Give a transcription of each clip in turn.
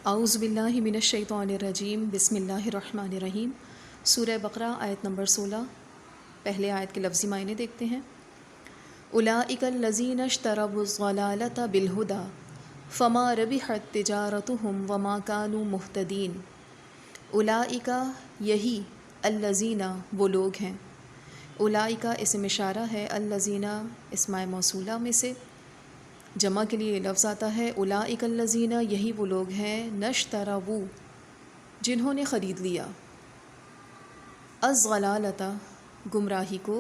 اعوذ باللہ من الشیطان الرجیم، بسم اللہ الرحمن الرحیم۔ سورہ بقرہ آیت نمبر 16۔ پہلے آیت کے لفظی معنی دیکھتے ہیں۔ اولئک الذین اشتروا الضلالۃ بالہدی فما ربحت تجارتہم وما کانوا مہتدین۔ اولئک یہی، الذین وہ لوگ ہیں، اولئک اسم اشارہ ہے، الذین اسماء موصولہ میں سے جمع کے لیے لفظ آتا ہے۔ اولئک الذین یہی وہ لوگ ہیں، نشتروا جنہوں نے خرید لیا، الضلالۃ گمراہی کو،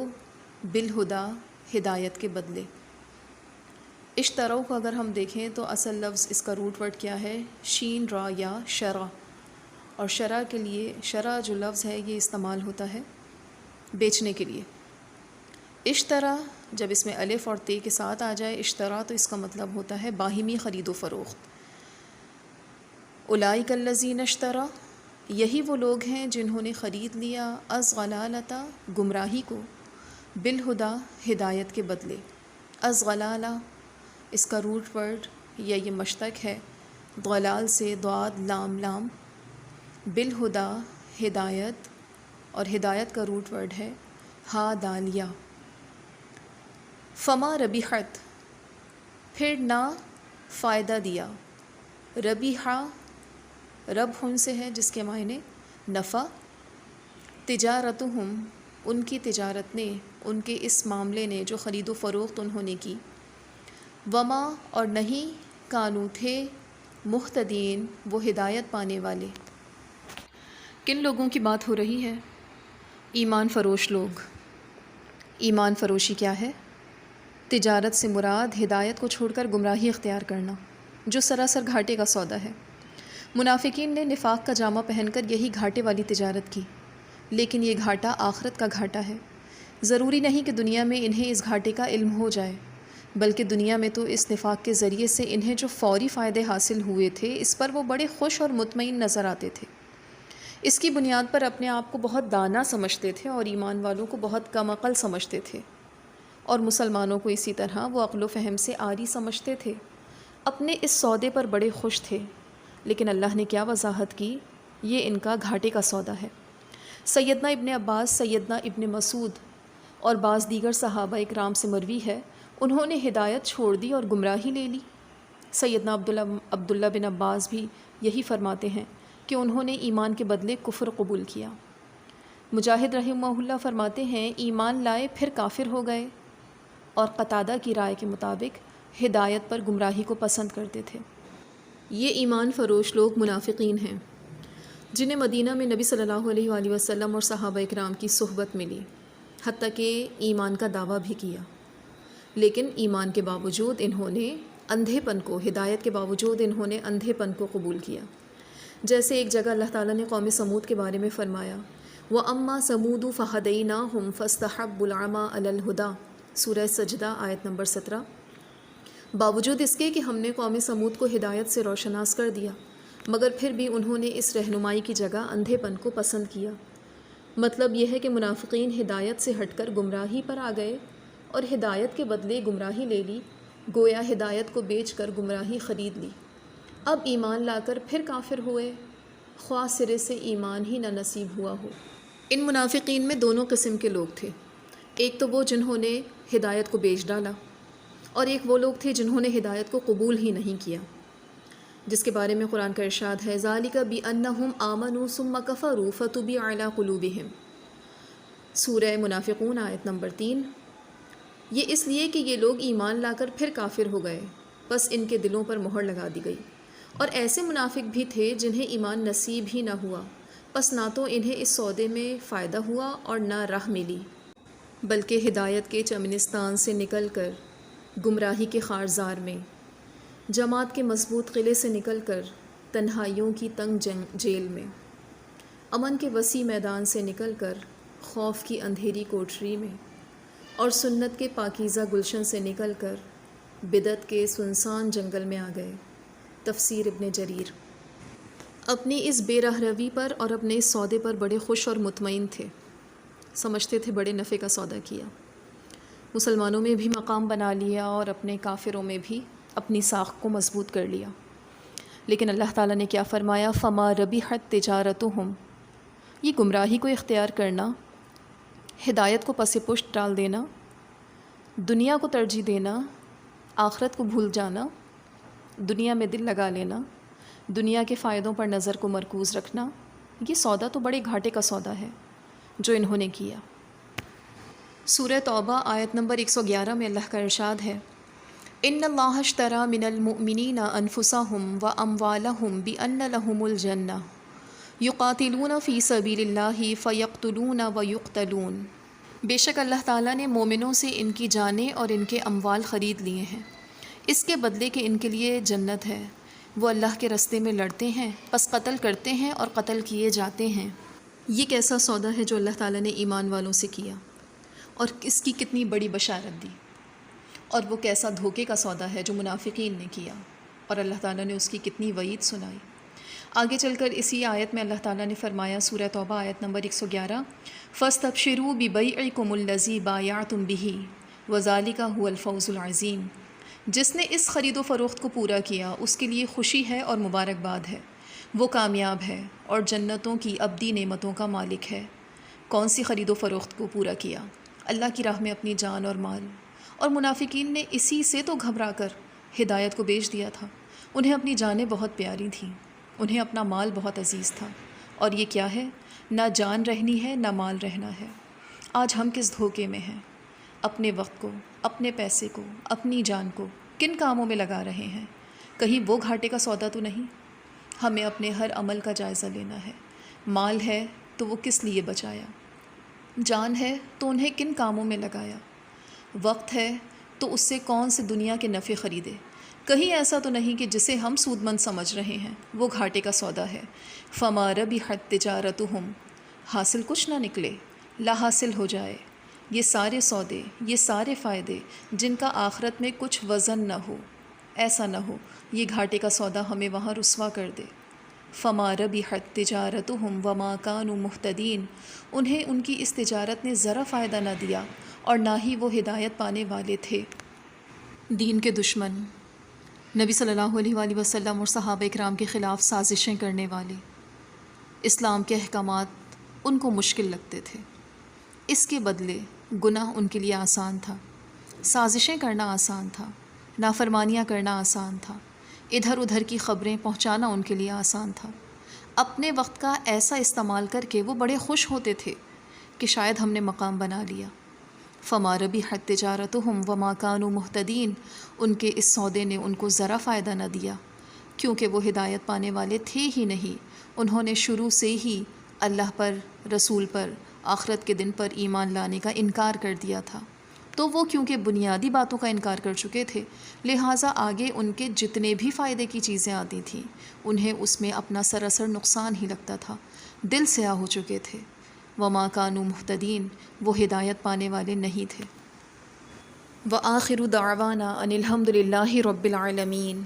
بالہدی ہدایت کے بدلے۔ اشتروا کو اگر ہم دیکھیں تو اصل لفظ اس کا روٹ ورڈ کیا ہے؟ شین را یا شرع، اور شرع کے لیے شرع جو لفظ ہے یہ استعمال ہوتا ہے بیچنے کے لیے۔ اشترا جب اس میں الف اور تے کے ساتھ آ جائے اشترا تو اس کا مطلب ہوتا ہے باہمی خرید و فروخت۔ اولئک الذین اشتروا یہی وہ لوگ ہیں جنہوں نے خرید لیا، الضلالۃ گمراہی کو، بالہدی ہدایت کے بدلے۔ الضلالہ اس کا روٹ ورڈ یا یہ مشتق ہے ضلال سے، ضاد لام لام، بالہدی ہدایت، اور ہدایت کا روٹ ورڈ ہے ہا دال یا۔ فما ربحت پھر نہ فائدہ دیا، ربیحہ ربح سے ہے جس کے معنی نفع، تجارتہم ان کی تجارت نے، ان کے اس معاملے نے جو خرید و فروخت انہوں نے کی، وما اور نہیں کانو تھے، مہتدین وہ ہدایت پانے والے۔ کن لوگوں کی بات ہو رہی ہے؟ ایمان فروش لوگ۔ ایمان فروشی کیا ہے؟ تجارت سے مراد ہدایت کو چھوڑ کر گمراہی اختیار کرنا، جو سراسر گھاٹے کا سودا ہے۔ منافقین نے نفاق کا جامہ پہن کر یہی گھاٹے والی تجارت کی، لیکن یہ گھاٹا آخرت کا گھاٹا ہے۔ ضروری نہیں کہ دنیا میں انہیں اس گھاٹے کا علم ہو جائے، بلکہ دنیا میں تو اس نفاق کے ذریعے سے انہیں جو فوری فائدے حاصل ہوئے تھے اس پر وہ بڑے خوش اور مطمئن نظر آتے تھے۔ اس کی بنیاد پر اپنے آپ کو بہت دانا سمجھتے تھے اور ایمان والوں کو بہت کم عقل سمجھتے تھے، اور مسلمانوں کو اسی طرح وہ عقل و فہم سے عاری سمجھتے تھے۔ اپنے اس سودے پر بڑے خوش تھے، لیکن اللہ نے کیا وضاحت کی؟ یہ ان کا گھاٹے کا سودا ہے۔ سیدنا ابن عباس، سیدنا ابن مسعود اور بعض دیگر صحابہ اکرام سے مروی ہے، انہوں نے ہدایت چھوڑ دی اور گمراہی لے لی۔ سیدنا عبداللہ بن عباس بھی یہی فرماتے ہیں کہ انہوں نے ایمان کے بدلے کفر قبول کیا۔ مجاہد رحمہ اللہ فرماتے ہیں ایمان لائے پھر کافر ہو گئے، اور قتادہ کی رائے کے مطابق ہدایت پر گمراہی کو پسند کرتے تھے۔ یہ ایمان فروش لوگ منافقین ہیں جنہیں مدینہ میں نبی صلی اللہ علیہ وآلہ وسلم اور صحابہ اکرام کی صحبت ملی، حتیٰ کہ ایمان کا دعویٰ بھی کیا، لیکن ایمان کے باوجود انہوں نے اندھے پن کو، ہدایت کے باوجود انہوں نے اندھے پن کو قبول کیا۔ جیسے ایک جگہ اللہ تعالیٰ نے قوم سمود کے بارے میں فرمایا، وَأَمَّا سَمُودُ فَهَدَيْنَاهُمْ فَاسْتَحَبُّوا الْعَمَىٰ عَلَى الْهُدَىٰ، سورہ سجدہ آیت نمبر 17۔ باوجود اس کے کہ ہم نے قوم سمود کو ہدایت سے روشناس کر دیا، مگر پھر بھی انہوں نے اس رہنمائی کی جگہ اندھے پن کو پسند کیا۔ مطلب یہ ہے کہ منافقین ہدایت سے ہٹ کر گمراہی پر آ گئے اور ہدایت کے بدلے گمراہی لے لی، گویا ہدایت کو بیچ کر گمراہی خرید لی۔ اب ایمان لا کر پھر کافر ہوئے، خواہ سرے سے ایمان ہی نہ نصیب ہوا ہو۔ ان منافقین میں دونوں قسم کے لوگ تھے، ایک تو وہ جنہوں نے ہدایت کو بیچ ڈالا، اور ایک وہ لوگ تھے جنہوں نے ہدایت کو قبول ہی نہیں کیا، جس کے بارے میں قرآن کا ارشاد ہے ذَلِكَ بِأَنَّهُمْ آمَنُوا ثُمَّ كَفَرُوا فَطُبِعَ عَلَىٰ قُلُوبِهِمْ، سورہ منافقون آیت نمبر 3۔ یہ اس لیے کہ یہ لوگ ایمان لا کر پھر کافر ہو گئے، بس ان کے دلوں پر مہر لگا دی گئی۔ اور ایسے منافق بھی تھے جنہیں ایمان نصیب ہی نہ ہوا، بس نہ تو انہیں اس سودے میں فائدہ ہوا اور نہ راہ ملی، بلکہ ہدایت کے چمنستان سے نکل کر گمراہی کے خارزار میں، جماعت کے مضبوط قلعے سے نکل کر تنہائیوں کی تنگ جیل میں، امن کے وسیع میدان سے نکل کر خوف کی اندھیری کوٹری میں، اور سنت کے پاکیزہ گلشن سے نکل کر بدعت کے سنسان جنگل میں آ گئے۔ تفسیر ابن جریر۔ اپنی اس بے راہ روی پر اور اپنے اس سودے پر بڑے خوش اور مطمئن تھے، سمجھتے تھے بڑے نفع کا سودا کیا، مسلمانوں میں بھی مقام بنا لیا اور اپنے کافروں میں بھی اپنی ساکھ کو مضبوط کر لیا۔ لیکن اللہ تعالیٰ نے کیا فرمایا؟ فما ربحت تجارتہم، یہ گمراہی کو اختیار کرنا، ہدایت کو پس پشت ڈال دینا، دنیا کو ترجیح دینا، آخرت کو بھول جانا، دنیا میں دل لگا لینا، دنیا کے فائدوں پر نظر کو مرکوز رکھنا، یہ سودا تو بڑے گھاٹے کا سودا ہے جو انہوں نے کیا۔ سورہ توبہ آیت نمبر 111 میں اللہ کا ارشاد ہے، ان اللہ اشتری من المؤمنین انفسہم واموالہم بان لہم الجنہ یقاتلون فی سبیل اللہ فیقتلون ویقتلون، بے شک اللہ تعالیٰ نے مومنوں سے ان کی جانیں اور ان کے اموال خرید لیے ہیں، اس کے بدلے کہ ان کے لیے جنت ہے، وہ اللہ کے راستے میں لڑتے ہیں، پس قتل کرتے ہیں اور قتل کیے جاتے ہیں۔ یہ کیسا سودا ہے جو اللہ تعالیٰ نے ایمان والوں سے کیا، اور اس کی کتنی بڑی بشارت دی، اور وہ کیسا دھوکے کا سودا ہے جو منافقین نے کیا، اور اللہ تعالیٰ نے اس کی کتنی وعید سنائی۔ آگے چل کر اسی آیت میں اللہ تعالیٰ نے فرمایا، سورہ توبہ آیت نمبر 111، فَاسْتَبْشِرُوا بِبَيْعِكُمُ الَّذِي بَایَعْتُمْ بِهِ وَذَلِكَ هُوَ الْفَوْزُ الْعَظِیمُ، جس نے اس خرید و فروخت کو پورا کیا اس کے لیے خوشی ہے اور مبارکباد ہے، وہ کامیاب ہے اور جنتوں کی ابدی نعمتوں کا مالک ہے۔ کون سی خرید و فروخت کو پورا کیا؟ اللہ کی راہ میں اپنی جان اور مال، اور منافقین نے اسی سے تو گھبرا کر ہدایت کو بیچ دیا تھا۔ انہیں اپنی جانیں بہت پیاری تھیں، انہیں اپنا مال بہت عزیز تھا، اور یہ کیا ہے؟ نہ جان رہنی ہے نہ مال رہنا ہے۔ آج ہم کس دھوکے میں ہیں؟ اپنے وقت کو، اپنے پیسے کو، اپنی جان کو کن کاموں میں لگا رہے ہیں؟ کہیں وہ گھاٹے کا سودا تو نہیں؟ ہمیں اپنے ہر عمل کا جائزہ لینا ہے۔ مال ہے تو وہ کس لیے بچایا؟ جان ہے تو انہیں کن کاموں میں لگایا؟ وقت ہے تو اس سے کون سے دنیا کے نفع خریدے؟ کہیں ایسا تو نہیں کہ جسے ہم سود مند سمجھ رہے ہیں وہ گھاٹے کا سودا ہے۔ فما ربحت تجارتہم، حاصل کچھ نہ نکلے، لا حاصل ہو جائے۔ یہ سارے سودے، یہ سارے فائدے جن کا آخرت میں کچھ وزن نہ ہو، ایسا نہ ہو یہ گھاٹے کا سودا ہمیں وہاں رسوا کر دے۔ فما ربحت تجارتہم وما کانوا مہتدین، انہیں ان کی اس تجارت نے ذرا فائدہ نہ دیا اور نہ ہی وہ ہدایت پانے والے تھے۔ دین کے دشمن، نبی صلی اللہ علیہ وآلہ وسلم اور صحابہ اکرام کے خلاف سازشیں کرنے والے، اسلام کے احکامات ان کو مشکل لگتے تھے، اس کے بدلے گناہ ان کے لیے آسان تھا، سازشیں کرنا آسان تھا، نافرمانیاں کرنا آسان تھا، ادھر ادھر کی خبریں پہنچانا ان کے لیے آسان تھا۔ اپنے وقت کا ایسا استعمال کر کے وہ بڑے خوش ہوتے تھے کہ شاید ہم نے مقام بنا لیا۔ فما ربحت تجارتہم وما کانوا مہتدین، ان کے اس سودے نے ان کو ذرا فائدہ نہ دیا، کیونکہ وہ ہدایت پانے والے تھے ہی نہیں۔ انہوں نے شروع سے ہی اللہ پر، رسول پر، آخرت کے دن پر ایمان لانے کا انکار کر دیا تھا، تو وہ کیونکہ بنیادی باتوں کا انکار کر چکے تھے، لہٰذا آگے ان کے جتنے بھی فائدے کی چیزیں آتی تھیں انہیں اس میں اپنا سراسر نقصان ہی لگتا تھا، دل سیاہ ہو چکے تھے۔ وما کانوا مہتدین، وہ ہدایت پانے والے نہیں تھے۔ وآخر دعوانا ان الحمد للہ رب العالمین۔